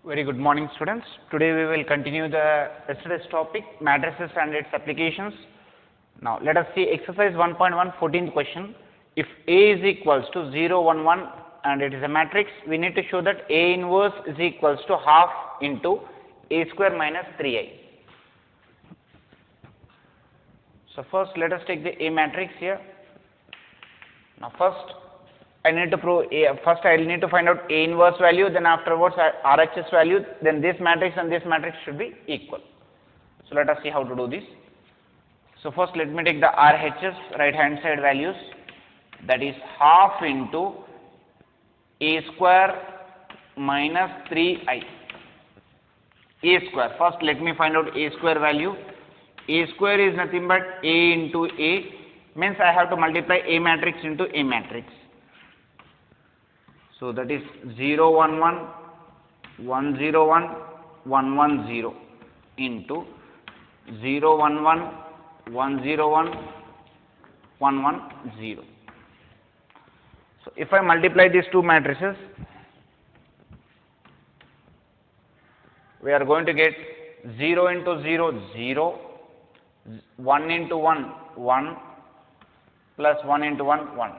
Very good morning, students. Today we will continue the yesterday's topic, matrices and its applications. Now let us see exercise 1.1 14th question. If A is equals to 0, 1, 1 and it is a matrix, we need to show that A inverse is equals to half into A square minus 3i. So first let us take the A matrix here. Now first I need to prove first I need to find out A inverse value, then afterwards RHS value, then this matrix and this matrix should be equal. So let us see how to do this. So first let me take the RHS right hand side values, that is half into A square minus 3i. A square, first let me find out A square value. A square is nothing but A into A, means I have to multiply A matrix into A matrix. So that is 0, 1, 1, 1, 0, 1, 1, 1, 0 into 0, 1, 1, 1, 0, 1, 1, 1, 0. So if I multiply these two matrices, we are going to get 0 into 0, 0, 1 into 1, 1, plus 1 into 1, 1.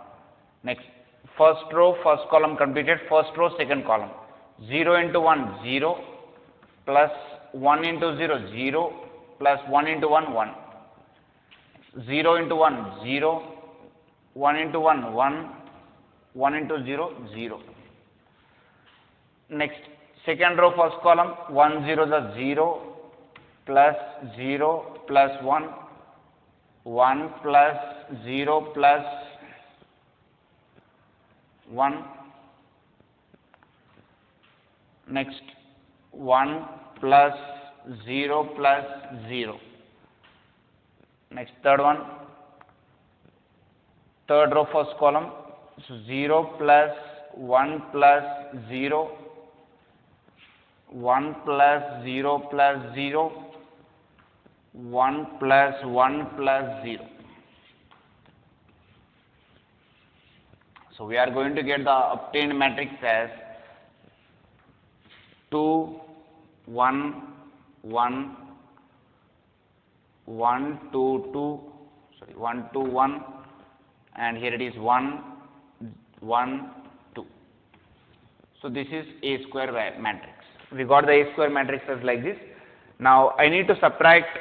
Next. First row, first column completed, first row, second column. 0 into 1, 0, plus 1 into 0, 0, plus 1 into 1, 1. 0 into 1, 0, 1 into 1, 1, 1 into 0, 0. Next, second row, first column, 1, 0, the 0, plus 0, plus 1, 1 plus 0 plus 1, next 1 plus 0 plus 0, next third one, third row first column, so 0 plus 1 plus 0, 1 plus 0 plus 0, 1 plus 1 plus 0. So we are going to get the obtained matrix as 2, 1, 1, 1, 2, 2, sorry, 1, 2, 1, and here it is 1, 1, 2. So this is A square matrix. We got the A square matrix as like this. Now I need to subtract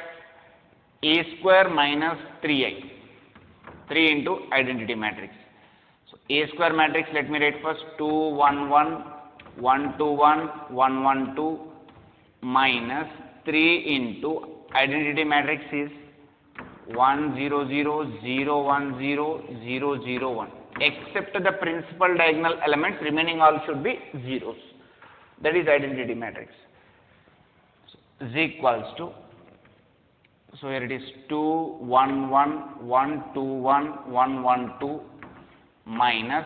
A square minus 3i, 3 into identity matrix. So A square matrix, let me write first 2, 1, 1, 1, 2, 1, 1, 1, 2 minus 3 into identity matrix is 1, 0, 0, 0, 1, 0, 0, 0, 1. Except the principal diagonal elements, remaining all should be zeros. That is identity matrix. So, is equals to, so here it is 2, 1, 1, 1, 2, 1, 1, 1, 2 minus,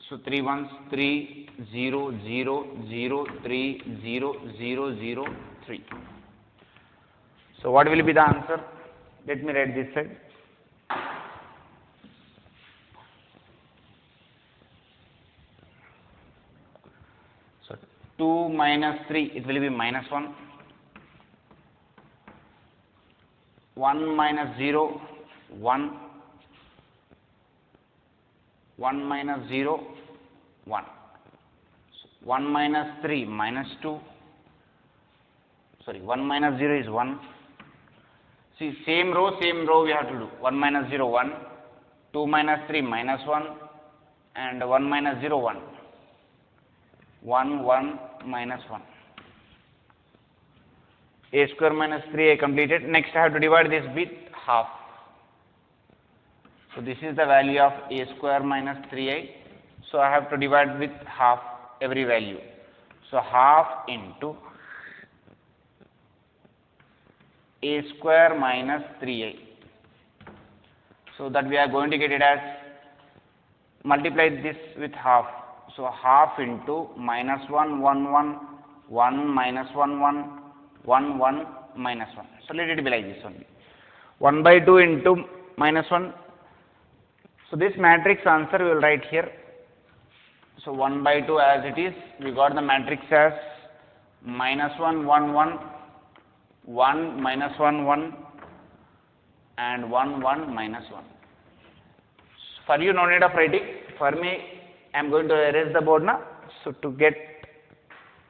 so 3 ones, 3, 0, 0, 0, 3, 0, 0, 0, 3. So what will be the answer? Let me write this side. So 2 minus 3, it will be minus 1. 1 minus 0, 1. 1 minus 0, 1. So 1 minus 3, minus 2. Sorry, 1 minus 0 is 1. See, same row we have to do. 1 minus 0, 1. 2 minus 3, minus 1. And 1 minus 0, 1. 1, 1, minus 1. A square minus 3i completed. Next I have to divide this with half. So this is the value of A square minus 3i. So I have to divide with half every value. So half into A square minus 3i. So that we are going to get it as, multiply this with half. So half into minus 1, 1, 1, 1, minus 1, 1, 1, 1, minus 1. So let it be like this only. 1 by 2 into minus 1. So this matrix answer we will write here. So 1 by 2 as it is, we got the matrix as minus 1, 1, 1, 1, minus 1, 1, and 1, 1, minus 1. For you, no need of writing. For me, I am going to erase the board now. So to get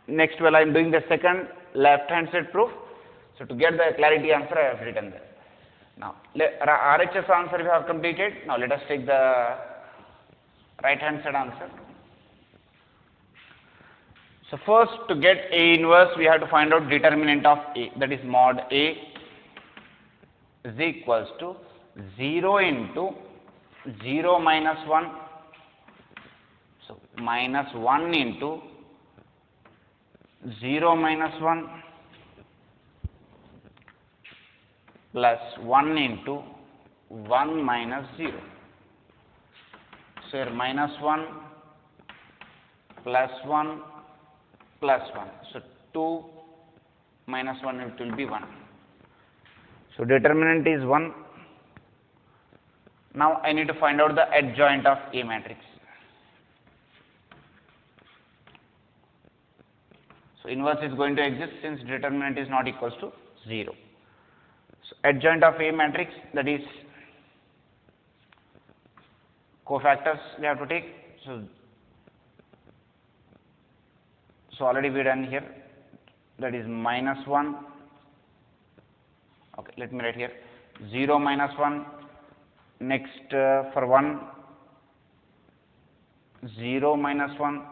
next, while I am doing the second left hand side proof. So to get the clarity answer, I have written there. Now, RHS answer we have completed. Now let us take the right hand side answer. So first, to get A inverse, we have to find out determinant of A. That is mod A is equals to 0 into 0 minus 1. So minus 1 into 0 minus 1 plus 1 into 1 minus 0. So here minus 1 plus 1 plus 1. So 2 minus 1, it will be 1. So determinant is 1. Now I need to find out the adjoint of A matrix. So inverse is going to exist since determinant is not equals to 0. So adjoint of A matrix, that is cofactors we have to take. So already we done here, that is minus 1. Okay, let me write here 0 minus 1. Next for 1, 0 minus 1.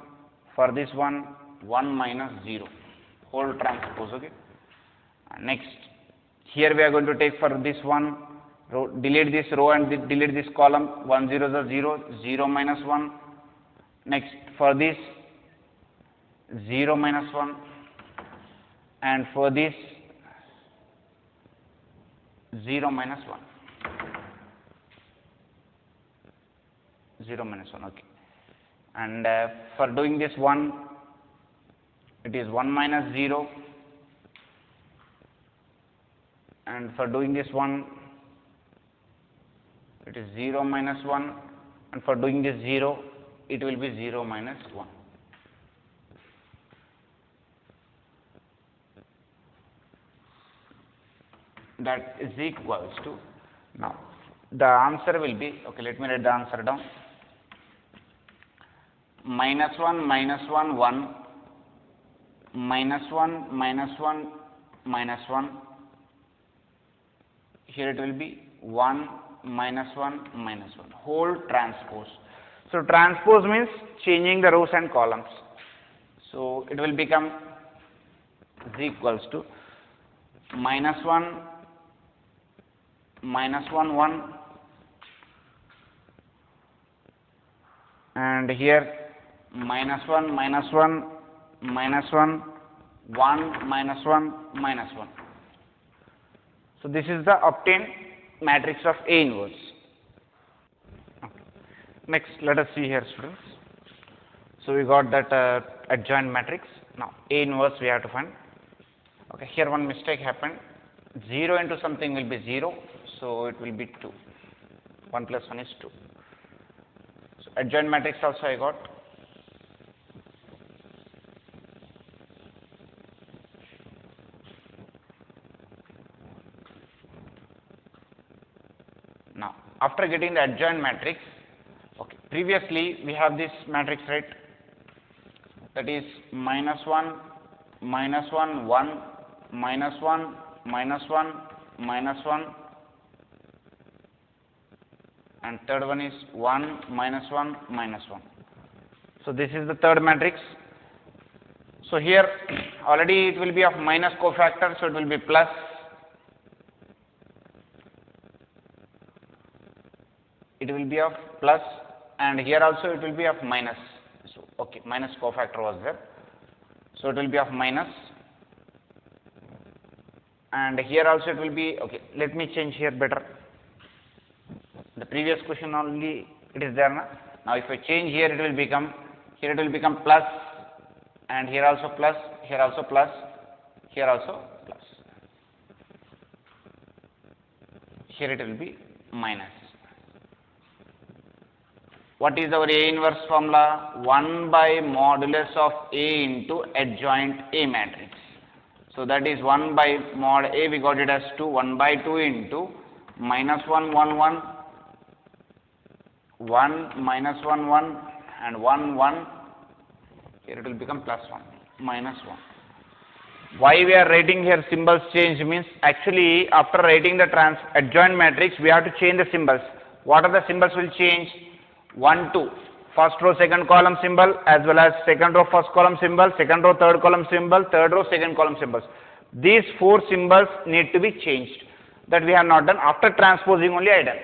For this one, 1 minus 0, whole transpose. Okay. And next, here we are going to take for this one, delete this row and delete this column. 1 0 is 0, 0 minus 1. Next, for this 0 minus 1, and for this 0 minus 1. 0 minus 1, okay. And for doing this one, it is 1 minus 0. And for doing this one, it is 0 minus 1. And for doing this 0, it will be 0 minus 1. That is equals to, now the answer will be, okay, let me write the answer down. Minus 1, minus 1, 1, minus 1, minus 1, minus 1. Here it will be 1, minus 1, minus 1, whole transpose. So transpose means changing the rows and columns. So it will become is equals to minus 1, minus 1, 1, and here minus 1, minus 1, minus 1, 1, minus 1, minus 1. So this is the obtained matrix of A inverse. Okay. Next, let us see here, students. So we got that adjoint matrix. Now A inverse we have to find. Okay, here one mistake happened. 0 into something will be 0, so it will be 2. 1 plus 1 is 2. So adjoint matrix also I got. Now, after getting the adjoint matrix, okay, previously we have this matrix, right? That is minus 1, minus 1, 1, minus 1, minus 1, minus 1, and third one is 1, minus 1, minus 1. So this is the third matrix. So here already it will be of minus cofactor, so it will be plus. It will be of plus, and here also it will be of minus. So okay, minus cofactor was there, so it will be of minus, and here also it will be, okay, let me change here better. The previous question only it is there now. Now if I change here, it will become, here it will become plus, and here also plus, here also plus, here also plus. Here it will be minus. What is our A inverse formula? 1 by modulus of A into adjoint A matrix. So that is 1 by mod A, we got it as 2, 1 by 2 into minus 1, 1, 1, 1, minus 1, 1, and 1, 1. Here it will become plus 1, minus 1. Why we are writing here symbols change means actually after writing the adjoint matrix we have to change the symbols. What are the symbols will change? 1, 2, first row second column symbol, as well as second row first column symbol, second row third column symbol, third row second column symbols. These 4 symbols need to be changed. That we have not done. After transposing only I done.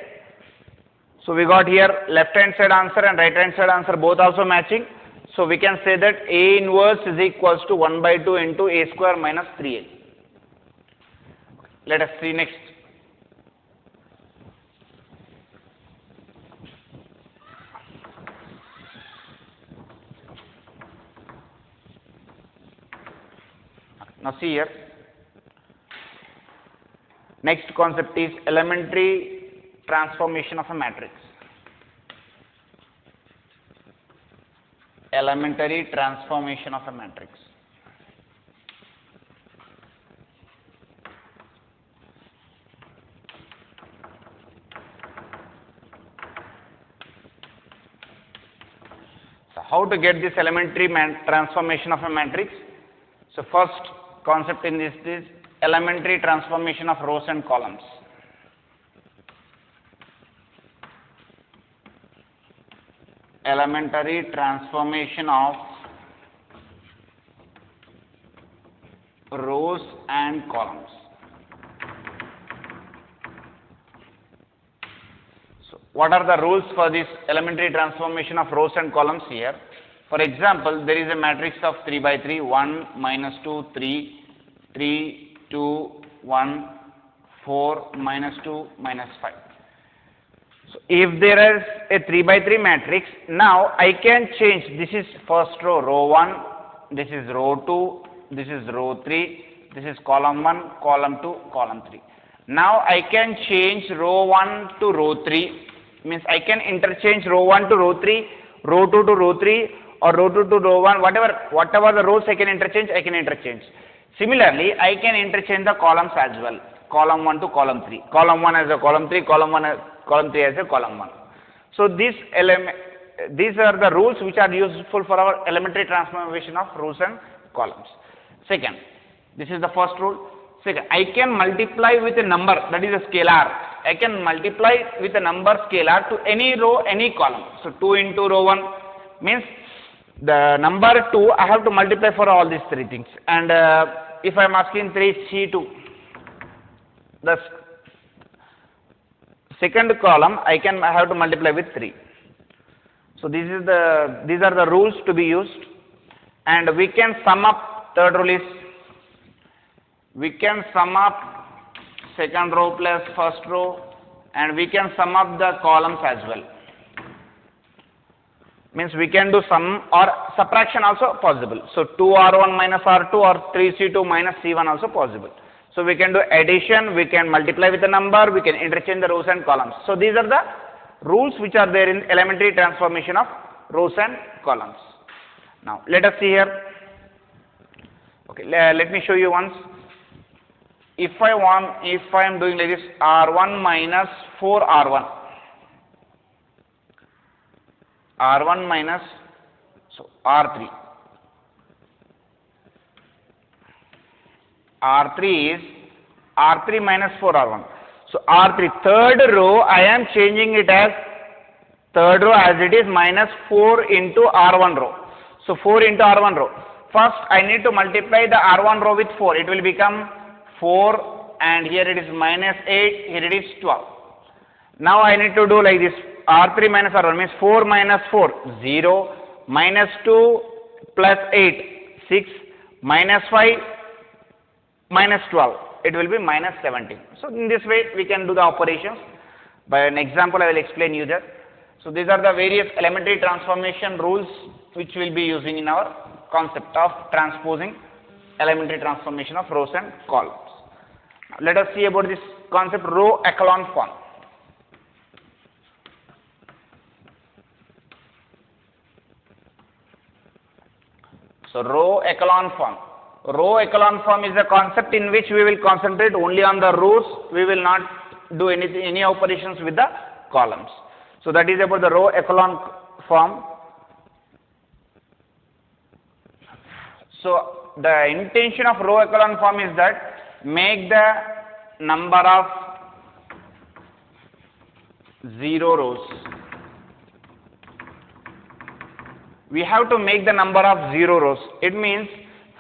So we got here left hand side answer and right hand side answer both also matching. So we can say that A inverse is equals to 1 by 2 into A square minus 3A. Let us see next. Now see here. Next concept is elementary transformation of a matrix. Elementary transformation of a matrix. So how to get this elementary transformation of a matrix? So first concept in this is elementary transformation of rows and columns. Elementary transformation of rows and columns. So what are the rules for this elementary transformation of rows and columns here? For example, there is a matrix of 3 by 3, 1, minus 2, 3, 3, 2, 1, 4, minus 2, minus 5. So if there is a 3 by 3 matrix, now I can change. This is first row, row 1, this is row 2, this is row 3, this is column 1, column 2, column 3. Now I can change row 1 to row 3, means I can interchange row 1 to row 3, row 2 to row 3, or row 2 to row 1, whatever the rows I can interchange, I can interchange. Similarly, I can interchange the columns as well, column 1 to column 3, column 1 as a column 3, column 3 as a column 1. So these are the rules which are useful for our elementary transformation of rows and columns. Second, this is the first rule. Second, I can multiply with a number, that is a scalar. I can multiply with a number scalar to any row, any column. So 2 into row 1 means the number 2 I have to multiply for all these 3 things. And if I am asking 3 C2, the second column I have to multiply with 3. So these are the rules to be used, and we can sum up. Third rule is we can sum up second row plus first row, and we can sum up the columns as well. Means we can do sum or subtraction also possible. So 2R1 minus R2 or 3C2 minus C1 also possible. So we can do addition, we can multiply with a number, we can interchange the rows and columns. So these are the rules which are there in elementary transformation of rows and columns. Now let us see here. Okay, let me show you once. If I am doing like this, R1 minus 4R1. R1 minus, so R3. R3 is R3 minus 4R1. So R3, third row, I am changing it as third row as it is minus 4 into R1 row. So 4 into R1 row. First, I need to multiply the R1 row with 4. It will become 4, and here it is minus 8, here it is 12. Now I need to do like this. R3 minus R1 means 4 minus 4, 0, minus 2 plus 8, 6, minus 5, minus 12. It will be minus 17. So in this way we can do the operations. By an example I will explain you that. So these are the various elementary transformation rules which we will be using in our concept of transposing elementary transformation of rows and columns. Now, let us see about this concept row echelon form. So row echelon form. Row echelon form is a concept in which we will concentrate only on the rows. We will not do any operations with the columns. So that is about the row echelon form. So the intention of row echelon form is that make the number of 0 rows. We have to make the number of 0 rows. It means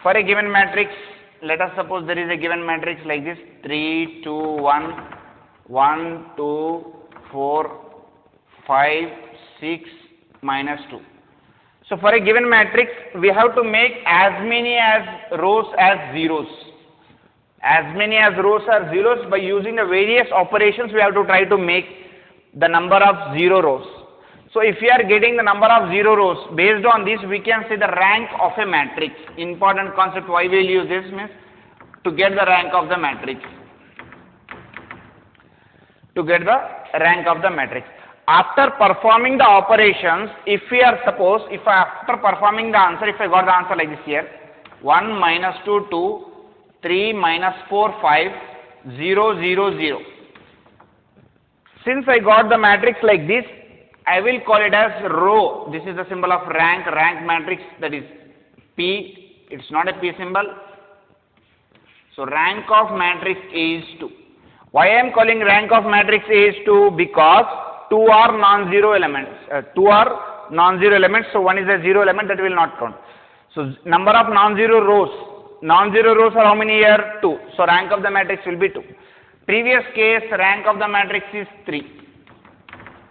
for a given matrix, let us suppose there is a given matrix like this 3, 2, 1, 1, 2, 4, 5, 6, minus 2. So for a given matrix, we have to make as many as rows as zeros. As many as rows as zeros. By using the various operations, we have to try to make the number of 0 rows. So if we are getting the number of 0 rows, based on this we can say the rank of a matrix. Important concept why we will use this means to get the rank of the matrix. To get the rank of the matrix. After performing the operations, if we are suppose, after performing the answer, if I got the answer like this here, 1 minus 2, 2, 3 minus 4, 5, 0, 0, 0. Since I got the matrix like this, I will call it as row. This is the symbol of rank matrix, that is P. It's not a P symbol. So rank of matrix is 2. Why I am calling rank of matrix is 2? Because 2 are non-zero elements. 2 are non-zero elements. So one is a 0 element, that will not count. So number of non-zero rows. Non-zero rows are how many here? 2. So rank of the matrix will be 2. Previous case, rank of the matrix is 3.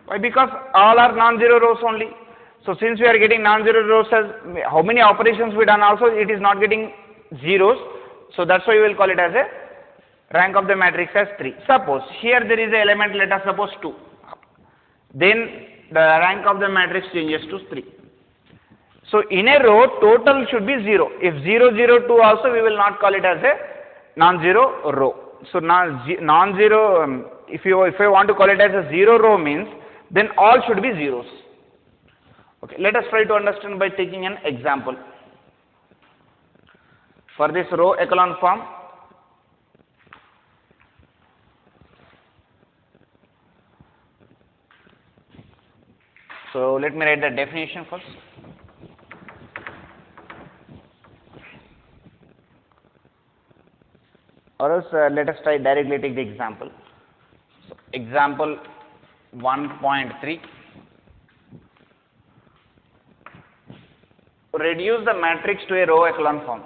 Why? Because all are non-zero rows only. So since we are getting non-zero rows, as how many operations we done also, it is not getting zeros. So that's why we will call it as a rank of the matrix as 3. Suppose here there is an element, let us suppose 2. Then the rank of the matrix changes to 3. So in a row, total should be 0. If 0, 0, 2 also, we will not call it as a non-zero row. So non-zero, if I want to call it as a 0 row means, then all should be zeros. Okay, let us try to understand by taking an example. For this row echelon form, so let me write the definition first. Or else let us try directly take the example. So example 1.3. Reduce the matrix to a row echelon form.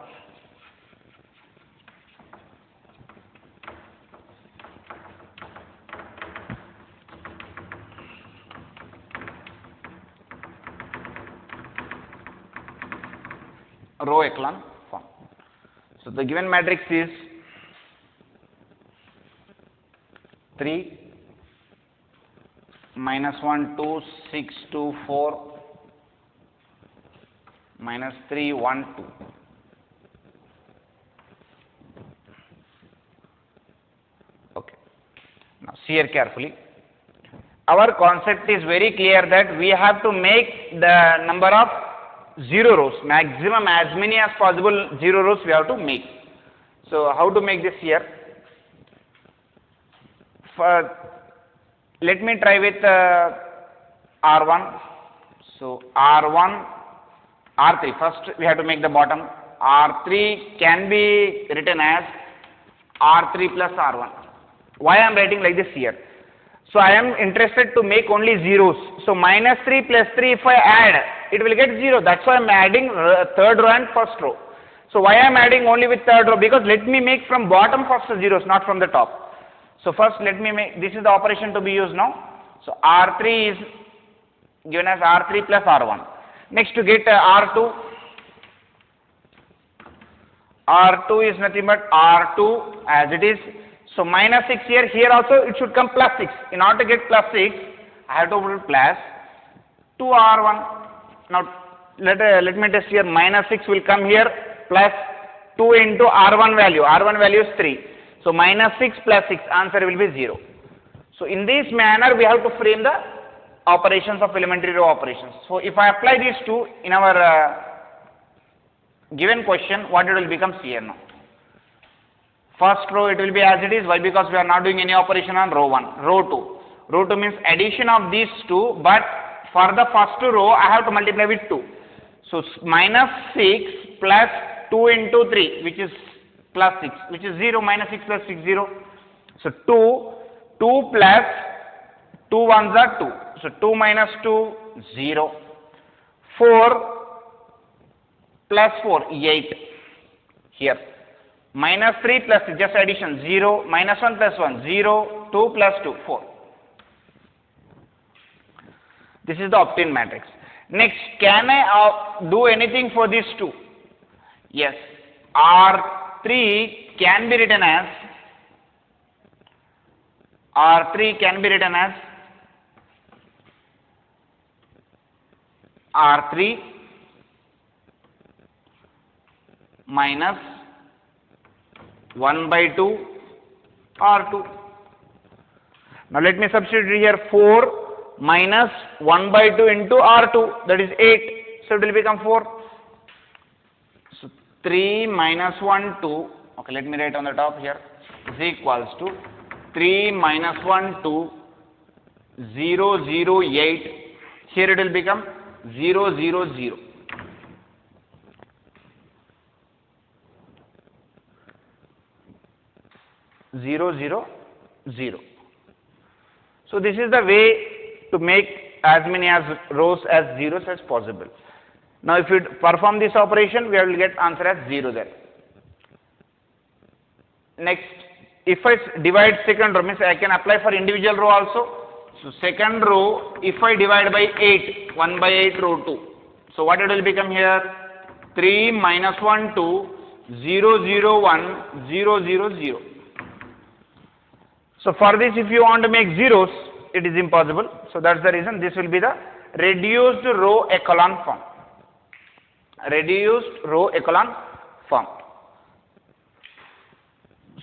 Row echelon form. So the given matrix is 3 minus 1 2 6 2 4 minus 3 1 2. Okay. Now see here carefully. Our concept is very clear that we have to make the number of 0 rows, maximum as many as possible 0 rows we have to make. So how to make this here? Let me try with R1. So R1, R3. First we have to make the bottom. R3 can be written as R3 plus R1. Why I am writing like this here? So I am interested to make only zeros. So minus 3 plus 3 if I add, it will get 0. That's why I am adding third row and first row. So why I am adding only with third row? Because let me make from bottom first zeros, not from the top. So first let me make, this is the operation to be used now. So R3 is given as R3 plus R1. Next to get R2. R2 is nothing but R2 as it is. So minus 6 here, here also it should come plus 6. In order to get plus 6, I have to put plus 2R1. Now let me test here, minus 6 will come here plus 2 into R1 value. R1 value is 3. So minus 6 plus 6, answer will be 0. So in this manner we have to frame the operations of elementary row operations. So if I apply these two in our given question, what it will become here now. First row it will be as it is. Why? Because we are not doing any operation on row 1. Row 2. Row 2 means addition of these two, but for the first row I have to multiply with 2. So minus 6 plus 2 into 3, which is plus 6, which is 0. Minus 6 plus 6, 0. So 2 plus 2 ones are 2. So 2 minus 2, 0. 4 plus 4, 8 here. Minus 3 plus just addition, 0. Minus 1 plus 1, 0. 2 plus 2, 4. This is the obtained matrix. Next, can I do anything for these two? Yes. R3 can be written as R3 minus 1 by 2 R2. Now let me substitute here 4 minus 1 by 2 into R2, that is 8. So it will become 4. So 3 minus 1, 2. Okay, let me write on the top here. Is equals to 3 minus 1, 2, 0, 0, 8. Here it will become 0, 0, 0. 0, 0, 0. So this is the way to make as many as rows as zeros as possible. Now if you perform this operation, we will get answer as 0 there. Next, if I divide second row, means I can apply for individual row also. So second row, if I divide by 8, 1 by 8 row 2. So what it will become here? 3 minus 1, 2, 0, 0, 1, 0, 0, 0. So for this, if you want to make zeros, it is impossible. So that's the reason this will be the reduced row echelon form. Reduced row echelon form.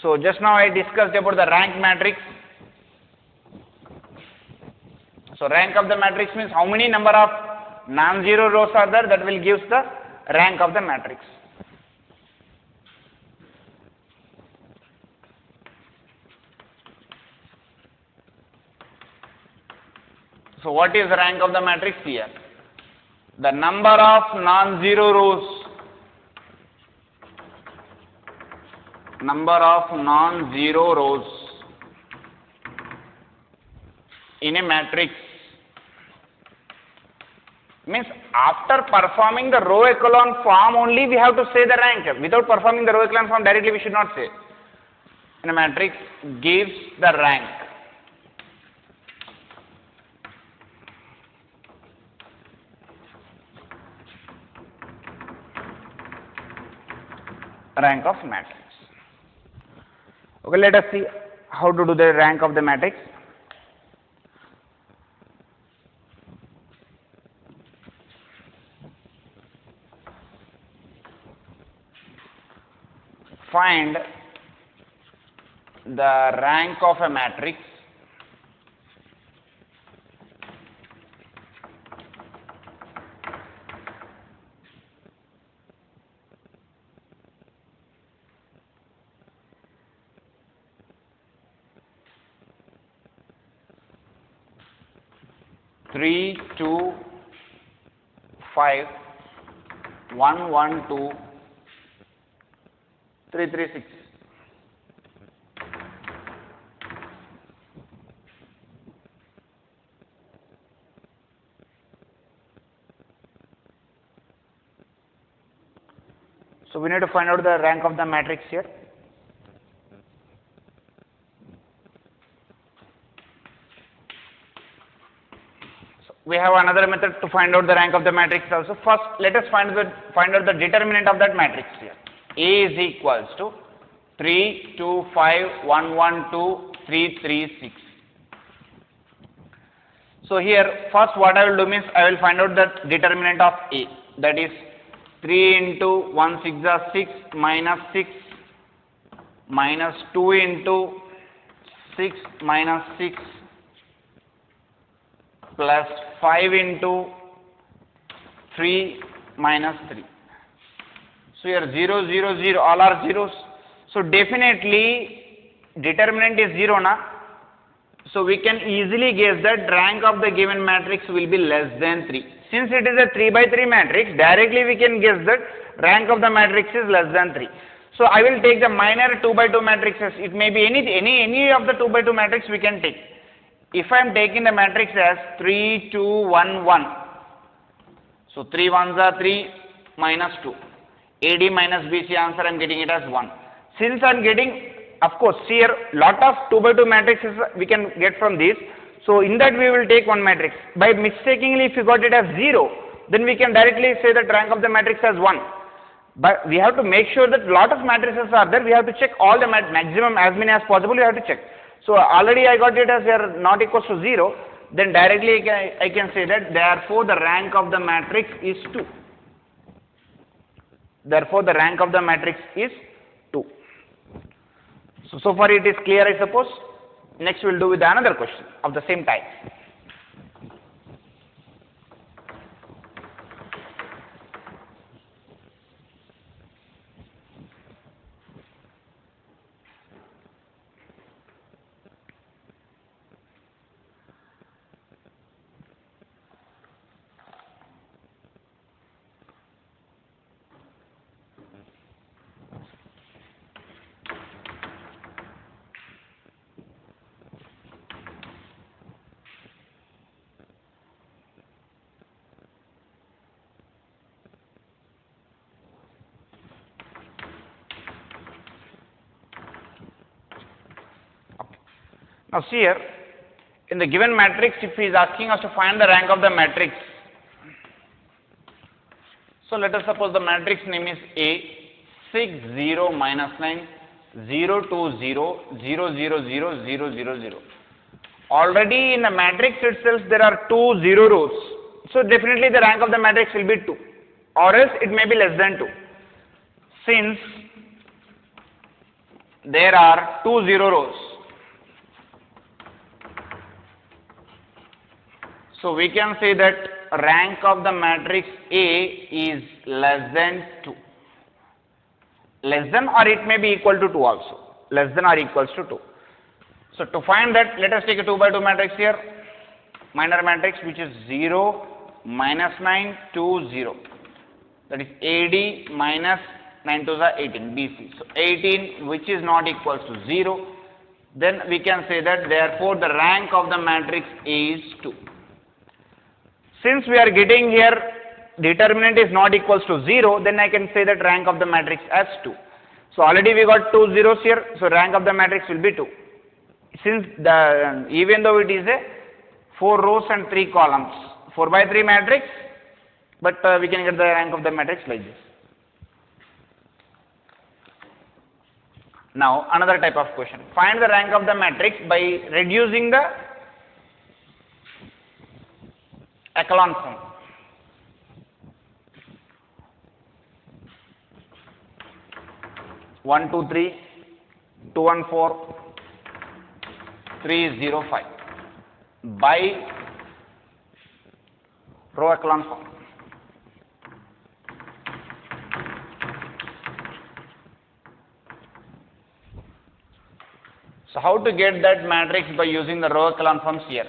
So just now I discussed about the rank matrix. So rank of the matrix means how many number of non-zero rows are there, that will give the rank of the matrix. So what is the rank of the matrix here? The number of non-zero rows. Number of non-zero rows in a matrix. Means after performing the row echelon form only we have to say the rank. Without performing the row echelon form directly we should not say. In a matrix gives the rank. Rank of matrix. Okay, let us see how to do the rank of the matrix. Find the rank of a matrix three, 2, 5, 1, 1, 2, 3, 3, 6. So we need to find out the rank of the matrix here. So we have another method to find out the rank of the matrix also. First, let us find out the determinant of that matrix here. A is equals to 3, 2, 5, 1, 1, 2, 3, 3, 6. So here, first what I will do means I will find out the determinant of A, that is 3 into 1 6 are 6 minus 6 minus 2 into 6 minus 6 plus 5 into 3 minus 3. So here 0, 0, 0, all are zeros. So definitely determinant is 0 na. So we can easily guess that rank of the given matrix will be less than 3. Since it is a 3 by 3 matrix, directly we can guess that rank of the matrix is less than 3. So I will take the minor 2 by 2 matrices. It may be any of the 2 by 2 matrix we can take. If I am taking the matrix as 3, 2, 1, 1. So 3 ones are 3 minus 2. AD minus BC answer I am getting it as 1. Since I am getting, of course, here lot of 2 by 2 matrices we can get from this. So in that we will take one matrix. By mistakenly if you got it as 0, then we can directly say that rank of the matrix as 1. But we have to make sure that lot of matrices are there. We have to check all the maximum as many as possible. We have to check. So already I got it as here not equals to 0. Then directly I can say that therefore the rank of the matrix is 2. Therefore the rank of the matrix is 2. So far it is clear, I suppose. Next we will do with another question of the same type. Now see here, in the given matrix, if he is asking us to find the rank of the matrix, so let us suppose the matrix name is A, 6, 0, minus 9, 0, 2, 0, 0, 0, 0, 0, 0, 0. Already in the matrix itself there are 2 0 rows. So definitely the rank of the matrix will be 2, or else it may be less than 2. Since there are 2 0 rows, so we can say that rank of the matrix A is less than 2. Less than, or it may be equal to 2 also. Less than or equals to 2. So to find that, let us take a 2 by 2 matrix here. Minor matrix which is 0, minus 9, 2, 0. That is AD minus 9 2s are 18, BC. So 18 which is not equals to 0. Then we can say that therefore the rank of the matrix is 2. Since we are getting here determinant is not equals to 0, then I can say that rank of the matrix as 2. So already we got 2 zeros here, so rank of the matrix will be 2. Since even though it is a 4 rows and 3 columns, 4 by 3 matrix, but we can get the rank of the matrix like this. Now another type of question. Find the rank of the matrix by reducing the echelon form. One, 2, 3, 2, 1, 4, 3, 0, 5 by row echelon form. So how to get that matrix by using the row echelon forms here?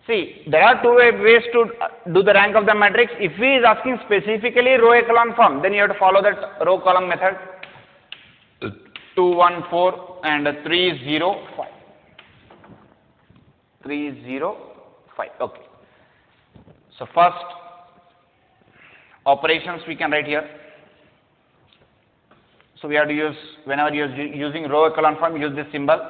See, there are two ways to do the rank of the matrix. If he is asking specifically row echelon form, then you have to follow that row column method. 2, 1, 4 and 3, 0, 5. 3, 0, 5. Okay. So first operations we can write here. So we have to use, whenever you are using row echelon form, use this symbol.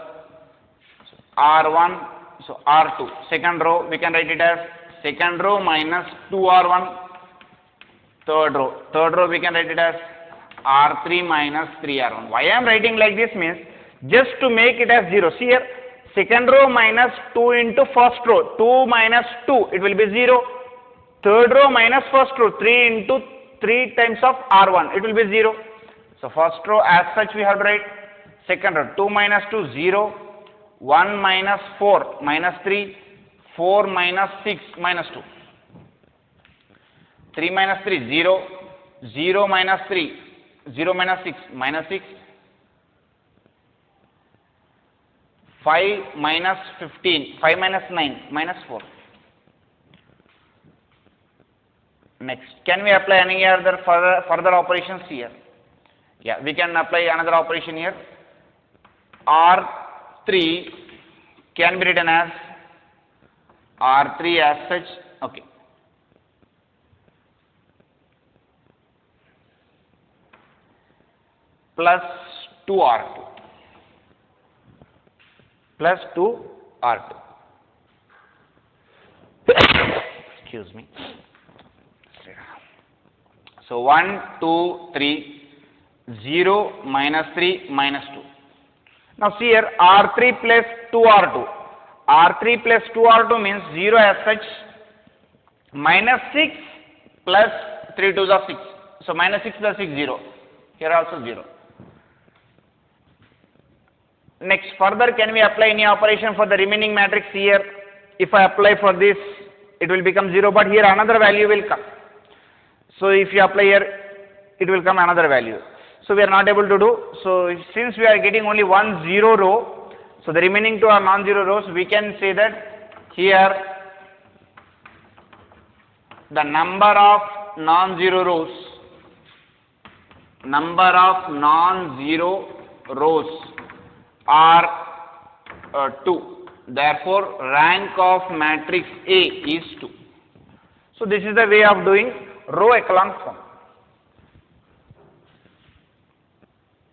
So R1. So R2, second row we can write it as second row minus 2R1, third row we can write it as R3 minus 3R1. Why I am writing like this means just to make it as 0. See here, second row minus 2 into first row, 2 minus 2, it will be 0. Third row minus first row, 3 into 3 times of R1, it will be 0. So first row as such we have to write, second row 2 minus 2, 0. 1 minus 4 minus 3, 4 minus 6 minus 2, 3 minus 3, 0, 0 minus 3, 0 minus 6, minus 6. 5 minus 15, 5 minus 9, minus 4. Next, can we apply any other further operations here? Yeah, we can apply another operation here. R3 can be written as R3 as such, okay. Plus 2R2. Plus 2R2. Excuse me. So 1, 2, 3, 0, minus 3, minus 2. Now see here R3 plus 2R2. R3 plus 2R2 means 0 as such, minus 6 plus 3 2s are 6. So minus 6 plus 6, 0. Here also 0. Next, further can we apply any operation for the remaining matrix here? If I apply for this, it will become 0, but here another value will come. So if you apply here, it will come another value. So we are not able to do. So since we are getting only 1 0 row, so the remaining two are non-zero rows, we can say that here the number of non-zero rows are 2. Therefore, rank of matrix A is 2. So this is the way of doing row echelon form.